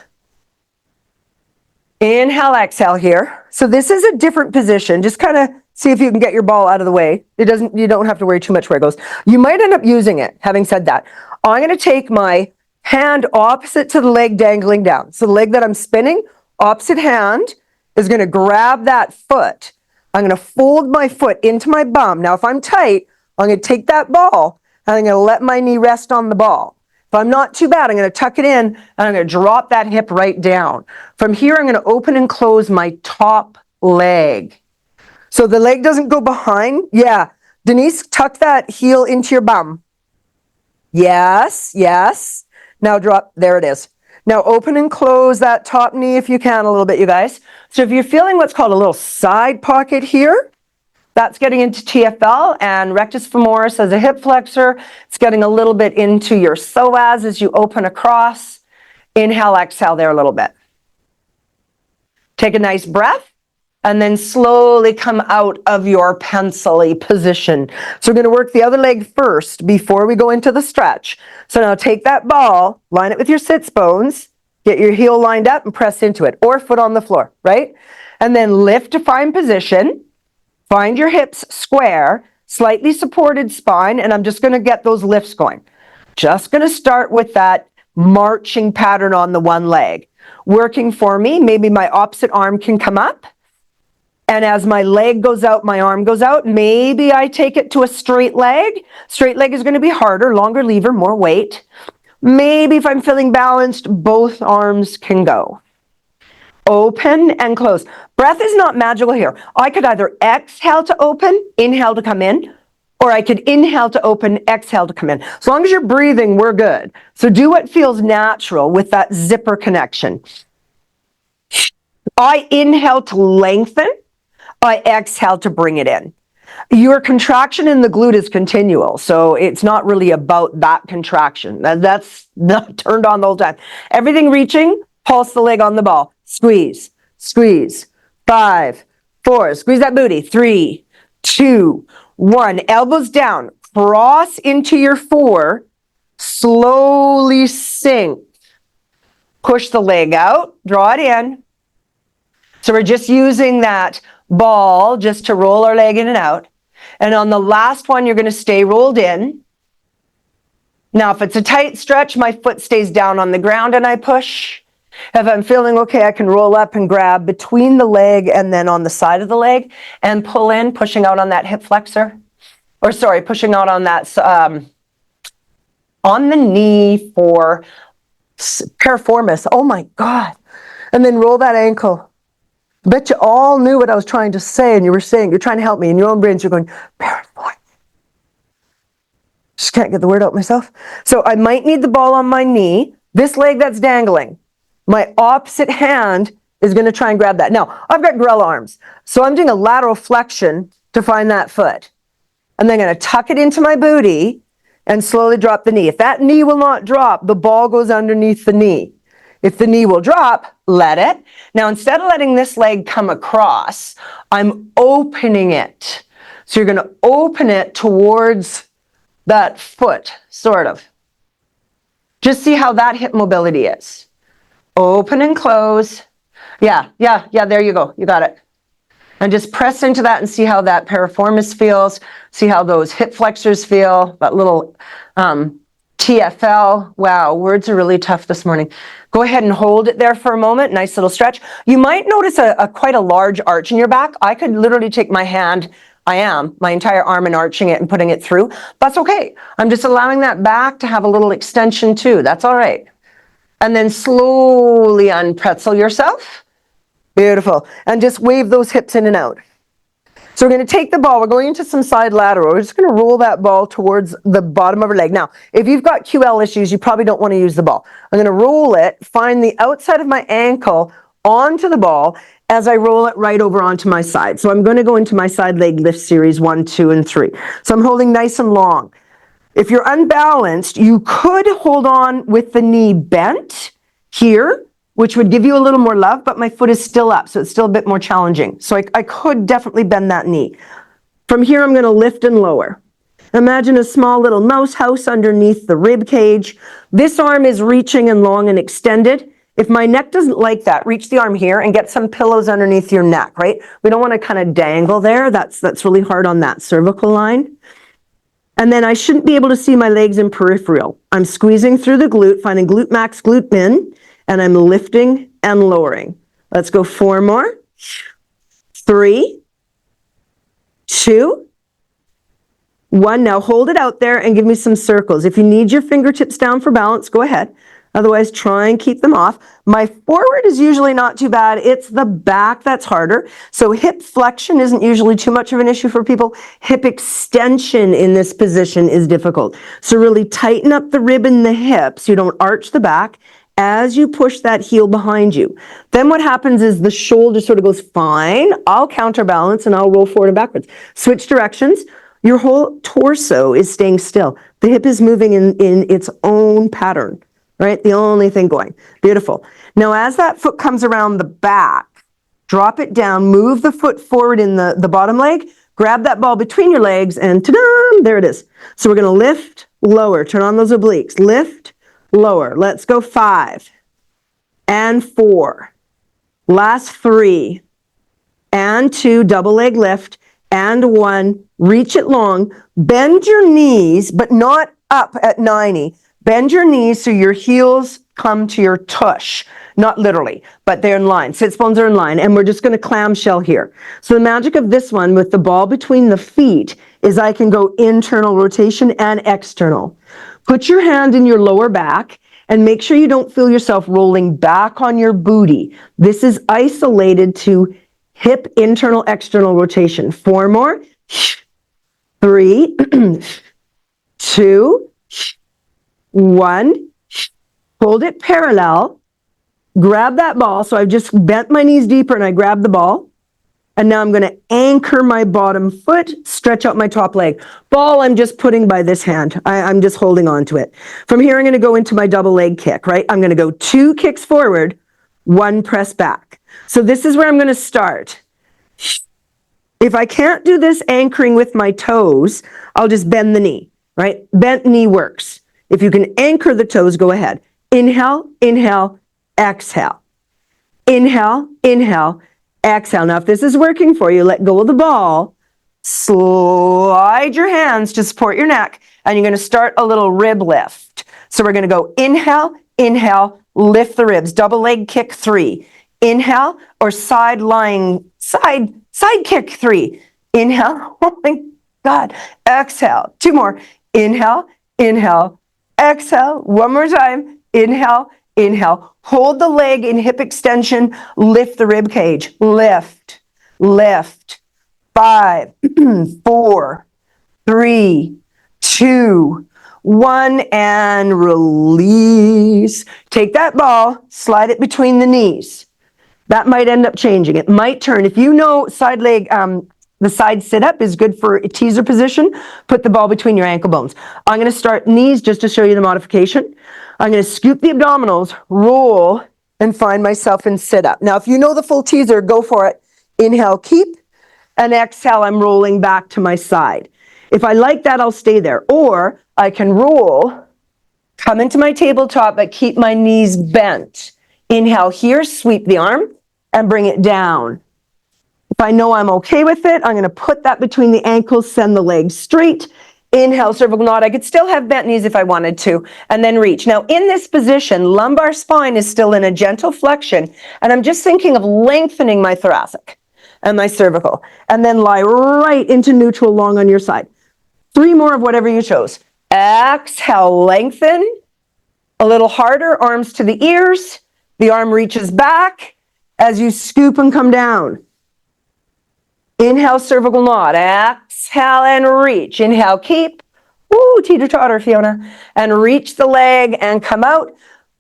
Inhale, exhale here. So this is a different position. Just kind of see if you can get your ball out of the way. You don't have to worry too much where it goes. You might end up using it. Having said that, I'm going to take my hand opposite to the leg dangling down. So the leg that I'm spinning, opposite hand, is going to grab that foot. I'm going to fold my foot into my bum. Now, if I'm tight, I'm going to take that ball and I'm going to let my knee rest on the ball. If I'm not too bad, I'm going to tuck it in and I'm going to drop that hip right down. From here, I'm going to open and close my top leg. So the leg doesn't go behind. Yeah. Denise, tuck that heel into your bum. Yes, yes. Now drop. There it is. Now open and close that top knee if you can a little bit, you guys. So if you're feeling what's called a little side pocket here, that's getting into TFL, and rectus femoris as a hip flexor. It's getting a little bit into your psoas as you open across. Inhale, exhale there a little bit. Take a nice breath, and then slowly come out of your pencil-y position. So we're going to work the other leg first before we go into the stretch. So now take that ball, line it with your sits bones, get your heel lined up and press into it, or foot on the floor, right? And then lift to find position. Find your hips square, slightly supported spine, and I'm just going to get those lifts going. Just going to start with that marching pattern on the one leg. Working for me, maybe my opposite arm can come up. And as my leg goes out, my arm goes out. Maybe I take it to a straight leg. Straight leg is going to be harder, longer lever, more weight. Maybe if I'm feeling balanced, both arms can go. Open and close. Breath is not magical here. I could either exhale to open, inhale to come in, or I could inhale to open, exhale to come in. As long as you're breathing, we're good. So do what feels natural with that zipper connection. I inhale to lengthen. I exhale to bring it in. Your contraction in the glute is continual, so it's not really about that contraction. That's not turned on the whole time. Everything reaching, pulse the leg on the ball. Squeeze, squeeze. 5, 4, squeeze that booty. 3, 2, 1. Elbows down, cross into your 4, slowly sink. Push the leg out, draw it in. So we're just using that ball just to roll our leg in and out. And on the last one, you're going to stay rolled in. Now, if it's a tight stretch, my foot stays down on the ground and I push. If I'm feeling okay, I can roll up and grab between the leg and then on the side of the leg and pull in, pushing out on that hip flexor. Or sorry, pushing out on that, on the knee for piriformis. Oh my God. And then roll that ankle. I bet you all knew what I was trying to say, and you were saying, you're trying to help me in your own brains. You're going, piriformis. Just can't get the word out myself. So I might need the ball on my knee. This leg that's dangling. My opposite hand is going to try and grab that. Now, I've got gorilla arms. So I'm doing a lateral flexion to find that foot. And then I'm going to tuck it into my booty and slowly drop the knee. If that knee will not drop, the ball goes underneath the knee. If the knee will drop, let it. Now, instead of letting this leg come across, I'm opening it. So you're going to open it towards that foot, sort of. Just see how that hip mobility is. Open and close. Yeah, there you go. You got it. And just press into that and see how that piriformis feels. See how those hip flexors feel, that little TFL. Wow, words are really tough this morning. Go ahead and hold it there for a moment. Nice little stretch. You might notice quite a large arch in your back. I could literally take my hand, my entire arm and arching it and putting it through. That's okay. I'm just allowing that back to have a little extension too. That's all right. And then slowly unpretzel yourself. Beautiful. And just wave those hips in and out. So we're going to take the ball. We're going into some side lateral. We're just going to roll that ball towards the bottom of our leg. Now, if you've got QL issues, you probably don't want to use the ball. I'm going to roll it, find the outside of my ankle onto the ball as I roll it right over onto my side. So I'm going to go into my side leg lift series 1, 2, and 3. So I'm holding nice and long. If you're unbalanced, you could hold on with the knee bent here, which would give you a little more love, but my foot is still up, so it's still a bit more challenging. So I could definitely bend that knee. From here, I'm going to lift and lower. Imagine a small little mouse house underneath the rib cage. This arm is reaching and long and extended. If my neck doesn't like that, reach the arm here and get some pillows underneath your neck, right? We don't want to kind of dangle there. That's really hard on that cervical line. And then I shouldn't be able to see my legs in peripheral. I'm squeezing through the glute, finding glute max, glute min, and I'm lifting and lowering. Let's go 4 more. 3, 2, 1. Now hold it out there and give me some circles. If you need your fingertips down for balance, go ahead. Otherwise, try and keep them off. My forward is usually not too bad. It's the back that's harder. So hip flexion isn't usually too much of an issue for people. Hip extension in this position is difficult. So really tighten up the rib and the hip so you don't arch the back as you push that heel behind you. Then what happens is the shoulder sort of goes, fine, I'll counterbalance and I'll roll forward and backwards. Switch directions. Your whole torso is staying still. The hip is moving in its own pattern. Right? The only thing going. Beautiful. Now, as that foot comes around the back, drop it down, move the foot forward in the bottom leg, grab that ball between your legs, and ta-da! There it is. So we're going to lift, lower, turn on those obliques. Lift, lower. Let's go 5 and 4. Last 3 and 2, double leg lift, and 1. Reach it long. Bend your knees, but not up at 90. Bend your knees so your heels come to your tush. Not literally, but they're in line. Sits bones are in line, and we're just going to clamshell here. So the magic of this one with the ball between the feet is I can go internal rotation and external. Put your hand in your lower back and make sure you don't feel yourself rolling back on your booty. This is isolated to hip internal external rotation. 4 more. 3, 2, 1, hold it parallel, grab that ball. So I've just bent my knees deeper and I grab the ball. And now I'm going to anchor my bottom foot, stretch out my top leg. Ball I'm just putting by this hand. I'm just holding on to it. From here I'm going to go into my double leg kick, right? I'm going to go 2 kicks forward, 1 press back. So this is where I'm going to start. If I can't do this anchoring with my toes, I'll just bend the knee, right? Bent knee works. If you can anchor the toes, go ahead. Inhale, inhale, exhale. Inhale, inhale, exhale. Now, if this is working for you, let go of the ball. Slide your hands to support your neck, and you're going to start a little rib lift. So we're going to go inhale, inhale, lift the ribs. Double leg kick 3. Inhale, or side kick 3. Inhale, oh my God. Exhale, 2 more. Inhale, inhale, exhale. 1 more time. Inhale, inhale. Hold the leg in hip extension. Lift the rib cage. Lift, lift. 5, 4, 3, 2, 1, and release. Take that ball, slide it between the knees. That might end up changing. It might turn. If you know side leg, the side sit-up is good for a teaser position, put the ball between your ankle bones. I'm going to start knees just to show you the modification. I'm going to scoop the abdominals, roll, and find myself in sit-up. Now, if you know the full teaser, go for it. Inhale, keep, and exhale, I'm rolling back to my side. If I like that, I'll stay there. Or I can roll, come into my tabletop, but keep my knees bent. Inhale here, sweep the arm, and bring it down. If I know I'm okay with it, I'm going to put that between the ankles, send the legs straight. Inhale, cervical knot. I could still have bent knees if I wanted to, and then reach. Now, in this position, lumbar spine is still in a gentle flexion, and I'm just thinking of lengthening my thoracic and my cervical, and then lie right into neutral long on your side. 3 more of whatever you chose. Exhale, lengthen. A little harder, arms to the ears. The arm reaches back as you scoop and come down. Inhale, cervical knot. Exhale and reach. Inhale, keep. Woo, teeter-totter, Fiona. And reach the leg and come out.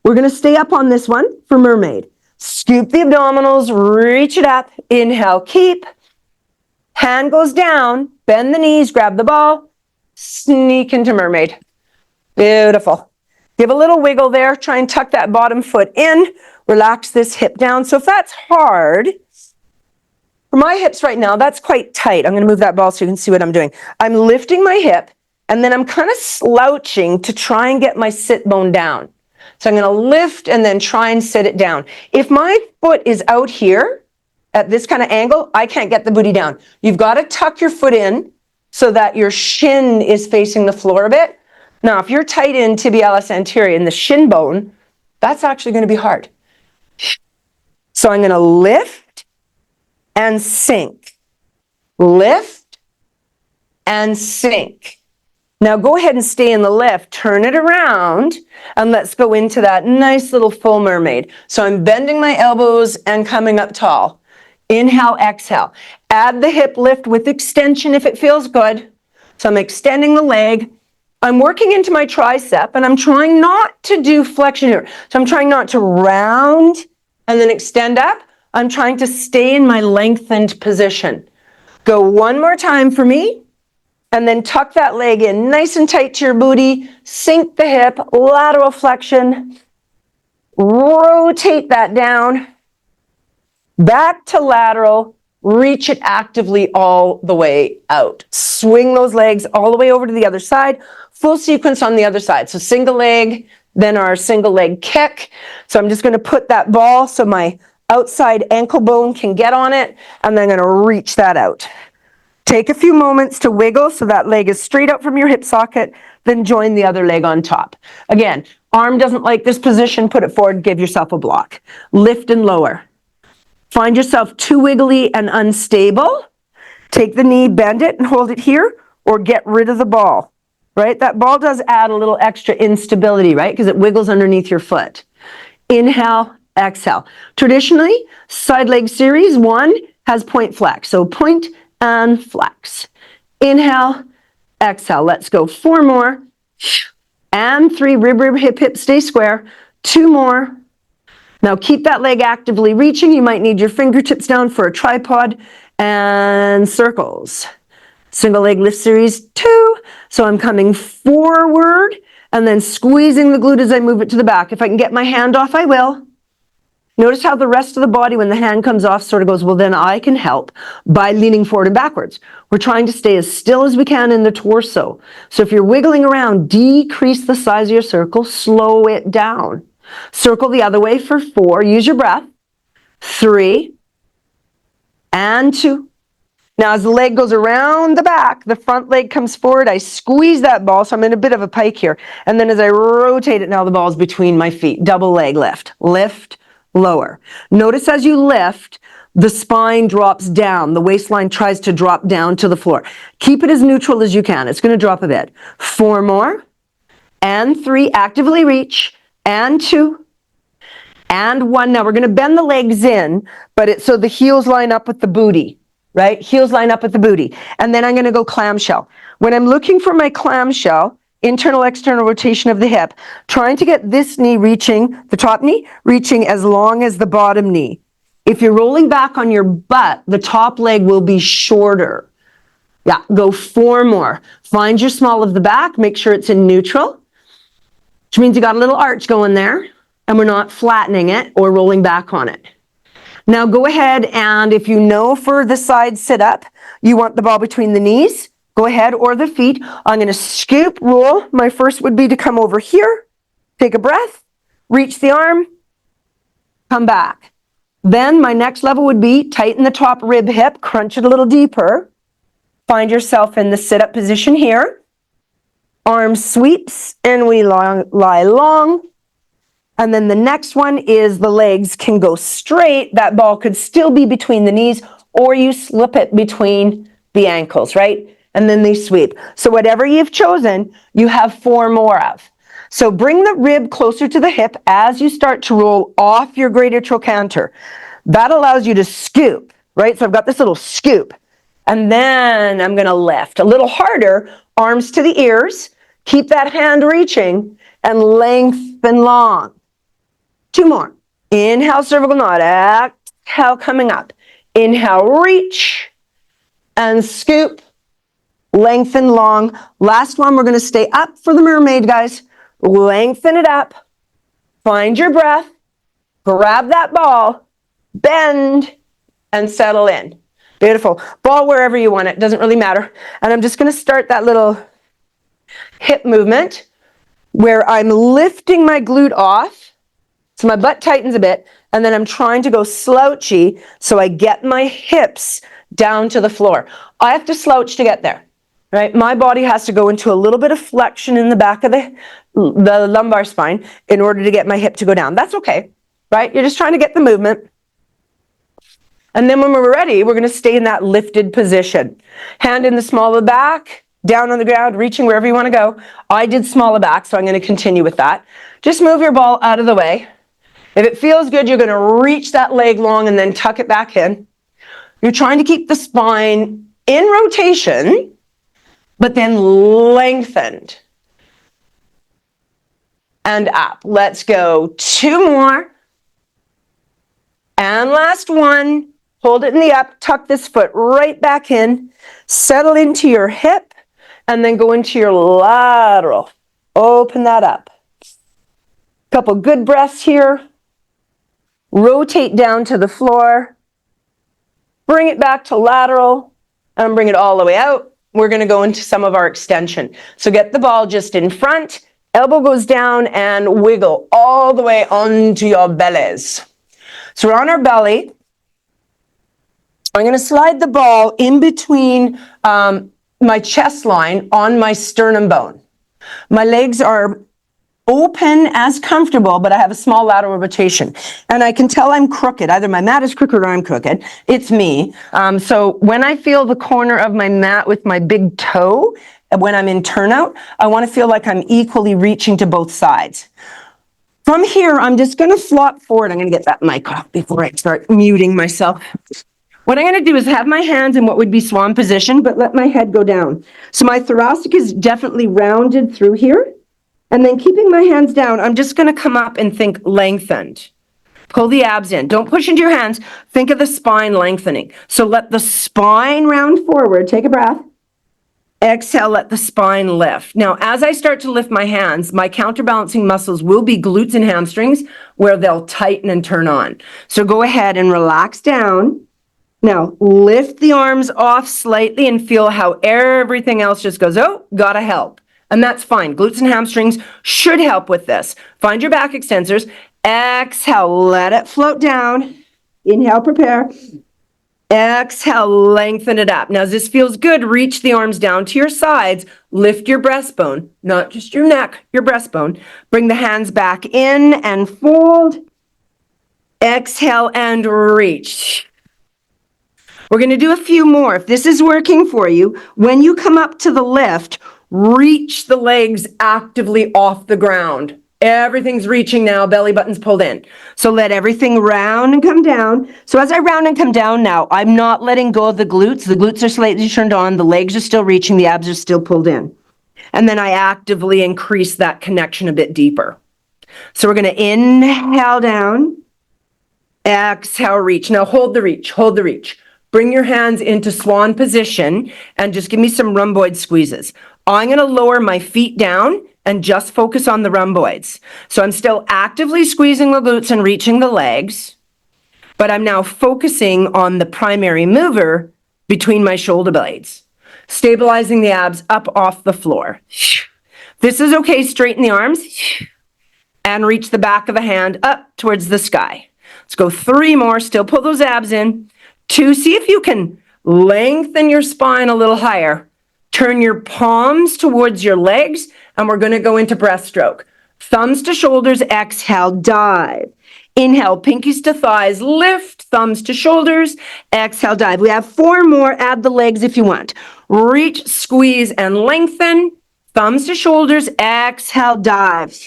We're going to stay up on this one for mermaid. Scoop the abdominals, reach it up. Inhale, keep. Hand goes down, bend the knees, grab the ball, sneak into mermaid. Beautiful. Give a little wiggle there. Try and tuck that bottom foot in. Relax this hip down. So if that's hard, for my hips right now, that's quite tight. I'm going to move that ball so you can see what I'm doing. I'm lifting my hip, and then I'm kind of slouching to try and get my sit bone down. So I'm going to lift and then try and sit it down. If my foot is out here at this kind of angle, I can't get the booty down. You've got to tuck your foot in so that your shin is facing the floor a bit. Now, if you're tight in tibialis anterior in the shin bone, that's actually going to be hard. So I'm going to lift and sink. Lift and sink. Now go ahead and stay in the lift, turn it around, and let's go into that nice little full mermaid. So I'm bending my elbows and coming up tall. Inhale, exhale. Add the hip lift with extension if it feels good. So I'm extending the leg. I'm working into my tricep, and I'm trying not to do flexion here. So I'm trying not to round and then extend up. I'm trying to stay in my lengthened position. Go one more time for me. And then tuck that leg in nice and tight to your booty, sink the hip, lateral flexion, rotate that down, back to lateral, reach it actively all the way out. Swing those legs all the way over to the other side, full sequence on the other side. So single leg, then our single leg kick. So I'm just going to put that ball so my outside ankle bone can get on it, and then I'm going to reach that out. Take a few moments to wiggle so that leg is straight up from your hip socket, then join the other leg on top. Again, arm doesn't like this position, put it forward, give yourself a block. Lift and lower. Find yourself too wiggly and unstable. Take the knee, bend it and hold it here, or get rid of the ball, right? That ball does add a little extra instability, right? Because it wiggles underneath your foot. Inhale, exhale. Traditionally, side leg series 1 has point flex. So point and flex. Inhale, exhale. Let's go 4 more. And 3, rib, rib, hip, hip, stay square. 2 more. Now keep that leg actively reaching. You might need your fingertips down for a tripod. And circles. Single leg lift series 2. So I'm coming forward and then squeezing the glute as I move it to the back. If I can get my hand off, I will. Notice how the rest of the body, when the hand comes off, sort of goes, well, then I can help by leaning forward and backwards. We're trying to stay as still as we can in the torso. So if you're wiggling around, decrease the size of your circle, slow it down. Circle the other way for 4. Use your breath. 3 and 2. Now, as the leg goes around the back, the front leg comes forward. I squeeze that ball, so I'm in a bit of a pike here. And then as I rotate it, now the ball's between my feet. Double leg lift. Lift, lower. Notice as you lift, the spine drops down. The waistline tries to drop down to the floor. Keep it as neutral as you can. It's going to drop a bit. 4 more. And 3. Actively reach. And 2. And 1. Now, we're going to bend the legs in, but so the heels line up with the booty. Right? Heels line up with the booty. And then I'm going to go clamshell. When I'm looking for my clamshell, internal, external rotation of the hip, trying to get this knee reaching, the top knee, reaching as long as the bottom knee. If you're rolling back on your butt, the top leg will be shorter. Yeah, go 4 more. Find your small of the back. Make sure it's in neutral, which means you got a little arch going there, and we're not flattening it or rolling back on it. Now go ahead, and if you know for the side sit-up, you want the ball between the knees, go ahead, or the feet. I'm going to scoop, roll. My first would be to come over here, take a breath, reach the arm, come back. Then my next level would be tighten the top rib hip, crunch it a little deeper. Find yourself in the sit-up position here. Arm sweeps, and we lie long. And then the next one is the legs can go straight. That ball could still be between the knees, or you slip it between the ankles, right? And then they sweep. So whatever you've chosen, you have 4 more of. So bring the rib closer to the hip as you start to roll off your greater trochanter. That allows you to scoop, right? So I've got this little scoop. And then I'm going to lift. A little harder, arms to the ears. Keep that hand reaching and lengthen long. 2 more. Inhale, cervical knot. Exhale, coming up. Inhale, reach and scoop. Lengthen long. Last one, we're going to stay up for the mermaid, guys. Lengthen it up. Find your breath. Grab that ball. Bend and settle in. Beautiful. Ball wherever you want it. Doesn't really matter. And I'm just going to start that little hip movement where I'm lifting my glute off. So my butt tightens a bit, and then I'm trying to go slouchy so I get my hips down to the floor. I have to slouch to get there, right? My body has to go into a little bit of flexion in the back of the lumbar spine in order to get my hip to go down. That's okay, right? You're just trying to get the movement. And then when we're ready, we're going to stay in that lifted position. Hand in the small of the back, down on the ground, reaching wherever you want to go. I did small of back, so I'm going to continue with that. Just move your ball out of the way. If it feels good, you're going to reach that leg long and then tuck it back in. You're trying to keep the spine in rotation, but then lengthened. And up. Let's go. 2 more. And last one. Hold it in the up. Tuck this foot right back in. Settle into your hip and then go into your lateral. Open that up. Couple good breaths here. Rotate down to the floor. Bring it back to lateral and bring it all the way out. We're going to go into some of our extension. So get the ball just in front. Elbow goes down and wiggle all the way onto your bellies. So we're on our belly. I'm going to slide the ball in between my chest line on my sternum bone. My legs are open as comfortable, but I have a small lateral rotation. And I can tell I'm crooked. Either my mat is crooked or I'm crooked. It's me. So when I feel the corner of my mat with my big toe, when I'm in turnout, I want to feel like I'm equally reaching to both sides. From here, I'm just going to flop forward. I'm going to get that mic off before I start muting myself. What I'm going to do is have my hands in what would be swan position, but let my head go down. So my thoracic is definitely rounded through here. And then keeping my hands down, I'm just going to come up and think lengthened. Pull the abs in. Don't push into your hands. Think of the spine lengthening. So let the spine round forward. Take a breath. Exhale, let the spine lift. Now, as I start to lift my hands, my counterbalancing muscles will be glutes and hamstrings where they'll tighten and turn on. So go ahead and relax down. Now, lift the arms off slightly and feel how everything else just goes, oh, gotta help. And that's fine. Glutes and hamstrings should help with this. Find your back extensors. Exhale, let it float down. Inhale, prepare. Exhale, lengthen it up. Now, as this feels good, reach the arms down to your sides. Lift your breastbone, not just your neck, your breastbone. Bring the hands back in and fold. Exhale and reach. We're going to do a few more. If this is working for you, when you come up to the lift, reach the legs actively off the ground. Everything's reaching now, belly button's pulled in. So let everything round and come down. So as I round and come down now, I'm not letting go of the glutes. The glutes are slightly turned on, the legs are still reaching, the abs are still pulled in. And then I actively increase that connection a bit deeper. So we're going to inhale down, exhale, reach. Now hold the reach, hold the reach. Bring your hands into swan position and just give me some rhomboid squeezes. I'm going to lower my feet down and just focus on the rhomboids. So I'm still actively squeezing the glutes and reaching the legs, but I'm now focusing on the primary mover between my shoulder blades, stabilizing the abs up off the floor. This is okay. Straighten the arms and reach the back of the hand up towards the sky. Let's go 3 more. Still pull those abs in. 2, see if you can lengthen your spine a little higher. Turn your palms towards your legs, and we're going to go into breaststroke. Thumbs to shoulders, exhale, dive. Inhale, pinkies to thighs, lift, thumbs to shoulders, exhale, dive. We have 4 more, add the legs if you want. Reach, squeeze, and lengthen. Thumbs to shoulders, exhale, dive.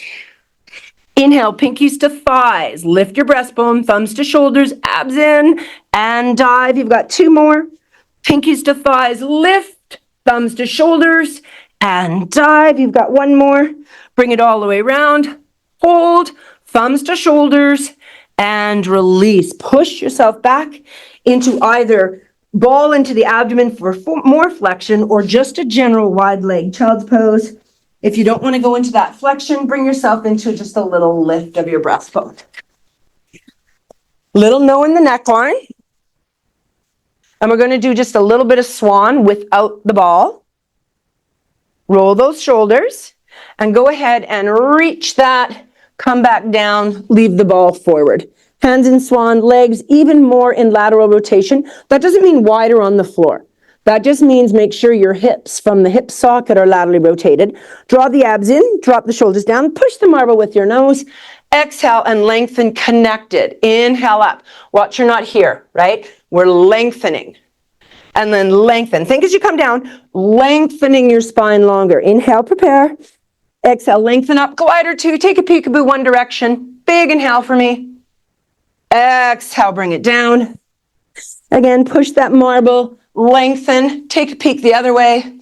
Inhale, pinkies to thighs, lift your breastbone, thumbs to shoulders, abs in, and dive. You've got 2 more. Pinkies to thighs, lift, thumbs to shoulders, and dive. You've got 1 more. Bring it all the way around. Hold, thumbs to shoulders, and release. Push yourself back into either ball into the abdomen for more flexion or just a general wide leg child's pose. If you don't want to go into that flexion, bring yourself into just a little lift of your breastbone. Little no in the neckline. And we're going to do just a little bit of swan without the ball. Roll those shoulders and go ahead and reach that. Come back down, leave the ball forward. Hands in swan, legs even more in lateral rotation. That doesn't mean wider on the floor. That just means make sure your hips from the hip socket are laterally rotated. Draw the abs in, drop the shoulders down, push the marble with your nose. Exhale and lengthen connected. Inhale up. Watch you're not here, right? We're lengthening. And then lengthen. Think as you come down, lengthening your spine longer. Inhale, prepare. Exhale, lengthen up. Glider 2, take a peekaboo one direction. Big inhale for me. Exhale, bring it down. Again, push that marble. Lengthen, take a peek the other way,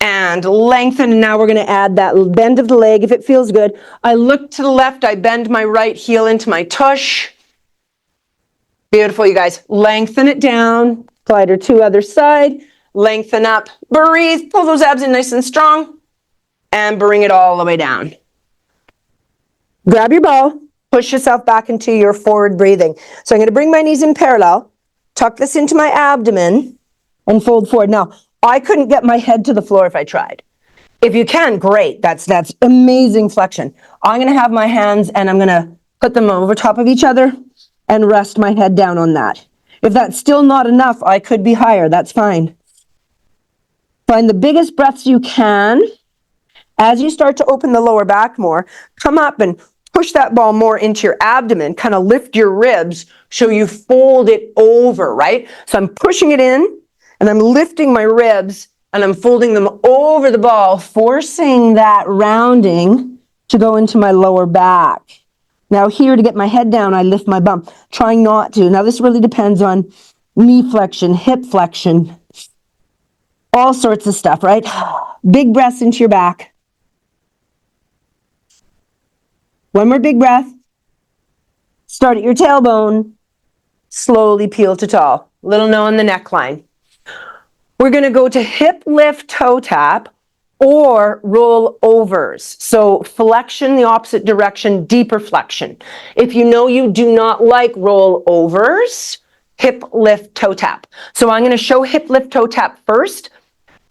and lengthen. And now we're going to add that bend of the leg if it feels good. I look to the left, I bend my right heel into my tush. Beautiful, you guys. Lengthen it down. Glider 2, other side. Lengthen up. Breathe. Pull those abs in nice and strong. And bring it all the way down. Grab your ball. Push yourself back into your forward breathing. So I'm going to bring my knees in parallel. Tuck this into my abdomen and fold forward. Now, I couldn't get my head to the floor if I tried. If you can, great. That's amazing flexion. I'm going to have my hands and I'm going to put them over top of each other and rest my head down on that. If that's still not enough, I could be higher. That's fine. Find the biggest breaths you can. As you start to open the lower back more, come up and push that ball more into your abdomen, kind of lift your ribs so you fold it over, right? So I'm pushing it in and I'm lifting my ribs and I'm folding them over the ball, forcing that rounding to go into my lower back. Now here to get my head down, I lift my bum, trying not to. Now this really depends on knee flexion, hip flexion, all sorts of stuff, right? Big breaths into your back. One more big breath. Start at your tailbone. Slowly peel to tall. Little no in the neckline. We're going to go to hip lift toe tap or roll overs. So flexion the opposite direction, deeper flexion. If you know you do not like roll overs, hip lift toe tap. So I'm going to show hip lift toe tap first.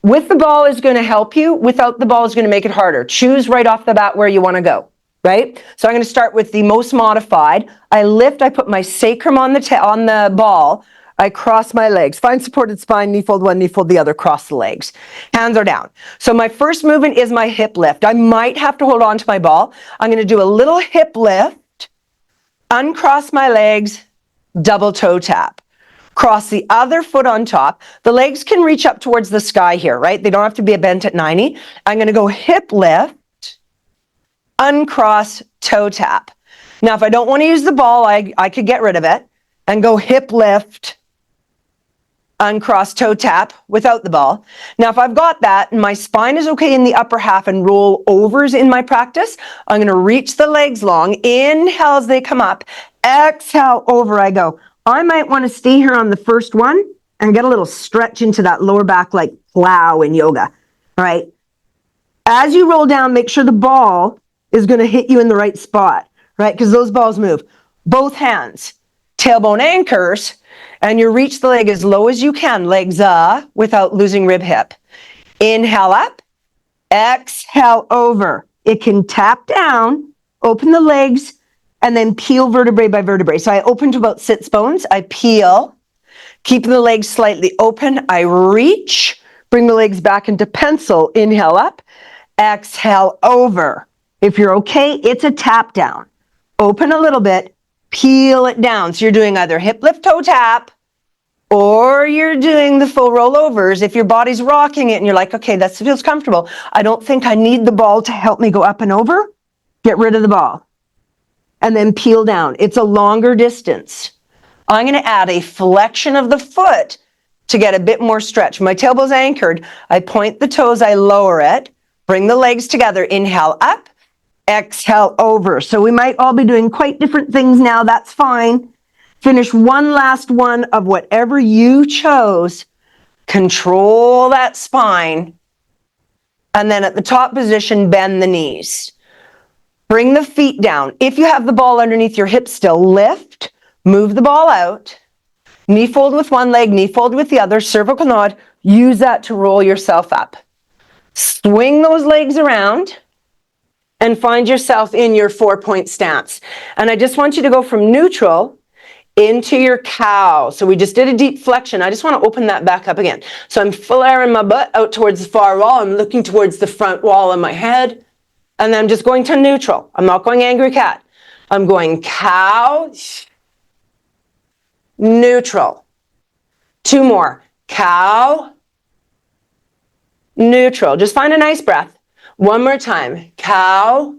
With the ball is going to help you. Without the ball is going to make it harder. Choose right off the bat where you want to go. Right? So I'm going to start with the most modified. I lift, I put my sacrum on the ball, I cross my legs. Find supported spine, knee fold one, knee fold the other, cross the legs. Hands are down. So my first movement is my hip lift. I might have to hold on to my ball. I'm going to do a little hip lift, uncross my legs, double toe tap. Cross the other foot on top. The legs can reach up towards the sky here, right? They don't have to be bent at 90. I'm going to go hip lift, uncross, toe tap. Now, if I don't want to use the ball, I could get rid of it and go hip lift, uncross, toe tap without the ball. Now, if I've got that and my spine is okay in the upper half and roll overs in my practice, I'm going to reach the legs long. Inhale as they come up. Exhale, over I go. I might want to stay here on the first one and get a little stretch into that lower back like plow in yoga, all right? As you roll down, make sure the ball is going to hit you in the right spot, right? Because those balls move. Both hands, tailbone anchors, and you reach the leg as low as you can, legs without losing rib hip. Inhale up, exhale over. It can tap down, open the legs, and then peel vertebrae by vertebrae. So I open to about sits bones, I peel, keeping the legs slightly open, I reach, bring the legs back into pencil, inhale up, exhale over. If you're okay, it's a tap down. Open a little bit, peel it down. So you're doing either hip lift, toe tap, or you're doing the full rollovers. If your body's rocking it and you're like, okay, that feels comfortable. I don't think I need the ball to help me go up and over. Get rid of the ball. And then peel down. It's a longer distance. I'm going to add a flexion of the foot to get a bit more stretch. My tailbone's anchored. I point the toes, I lower it. Bring the legs together. Inhale up, exhale over. So we might all be doing quite different things now. That's fine. Finish one last one of whatever you chose. Control that spine. And then at the top position, bend the knees. Bring the feet down. If you have the ball underneath your hips still, lift, move the ball out. Knee fold with one leg, knee fold with the other, cervical nod. Use that to roll yourself up. Swing those legs around and find yourself in your 4-point stance. And I just want you to go from neutral into your cow. So we just did a deep flexion. I just want to open that back up again. So I'm flaring my butt out towards the far wall. I'm looking towards the front wall of my head. And then I'm just going to neutral. I'm not going angry cat. I'm going cow, neutral. 2 more. Cow, neutral. Just find a nice breath. 1 more time. Cow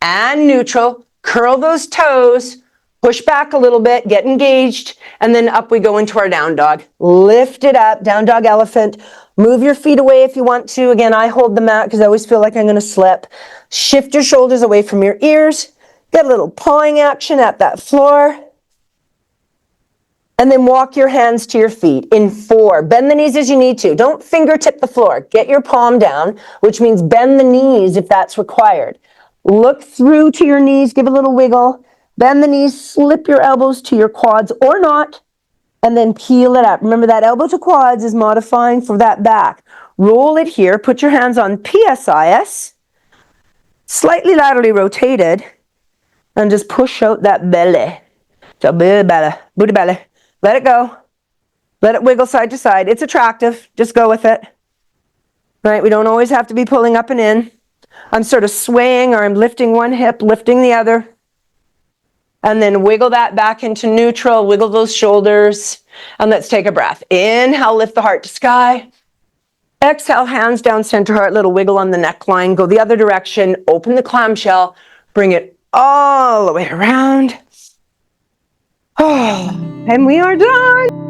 and neutral. Curl those toes. Push back a little bit. Get engaged. And then up we go into our down dog. Lift it up. Down dog elephant. Move your feet away if you want to. Again, I hold the mat because I always feel like I'm going to slip. Shift your shoulders away from your ears. Get a little pawing action at that floor. And then walk your hands to your feet in 4. Bend the knees as you need to. Don't fingertip the floor. Get your palm down, which means bend the knees if that's required. Look through to your knees. Give a little wiggle. Bend the knees. Slip your elbows to your quads or not. And then peel it up. Remember that elbow to quads is modifying for that back. Roll it here. Put your hands on PSIS. Slightly laterally rotated. And just push out that belly. So booty belly. Booty belly. Let it go. Let it wiggle side to side. It's attractive. Just go with it. Right? We don't always have to be pulling up and in. I'm sort of swaying or I'm lifting one hip, lifting the other. And then wiggle that back into neutral, wiggle those shoulders, and let's take a breath. Inhale, lift the heart to sky. Exhale, hands down, center heart, little wiggle on the neckline. Go the other direction, open the clamshell, bring it all the way around. Oh, and we are done.